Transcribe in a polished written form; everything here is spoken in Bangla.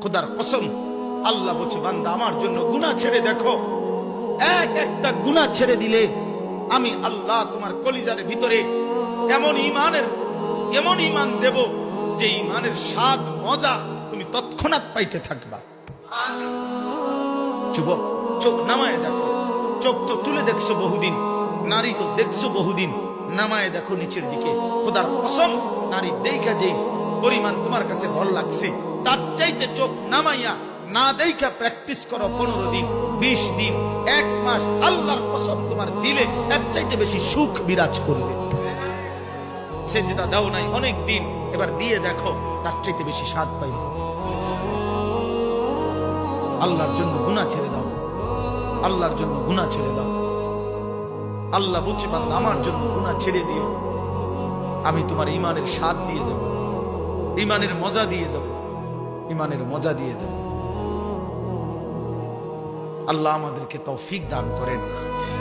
খোদার কসম, আল্লাহ বলছে বান্দা আমার জন্য গুনাহ ছেড়ে দেখো, এক একটা গুনাহ ছেড়ে দিলে আমি আল্লাহ তোমার কলিজার ভিতরে এমন ঈমান দেব যে ঈমানের স্বাদ মজা তুমি তৎক্ষণাৎ পাইতে থাকবা। যুবক, চোখ নামায় দেখো, চোখ তো তুলে দেখছো বহুদিন, নারী তো দেখছো বহুদিন, নামায় দেখো নিচের দিকে। খোদার কসম, নারী দেখা যেই পরিমাণ তোমার কাছে ভালো লাগছে, তার চাইতে চোখ নামাইয়া না দেখা প্র্যাকটিস করো 15 দিন, 20 দিন, 1 মাস, আল্লাহর কসম তোমার দিলে এর চাইতে বেশি সুখ বিরাজ করবে। সেজদা দাও নাই অনেক দিন, এবার দিয়ে দেখো, তার চাইতে বেশি স্বাদ পাইবে। আল্লাহর জন্য গুনাহ ছেড়ে দাও, আল্লাহর জন্য গুনাহ ছেড়ে দাও। আল্লাহ বলছে বান্দা আমার জন্য গুনাহ ছেড়ে দিও, আমি তোমার ঈমানের স্বাদ দিয়ে দেব, ঈমানের মজা দিয়ে দেব, ঈমানের মজা দিয়ে দেব। আল্লাহ আমাদেরকে তৌফিক দান করেন।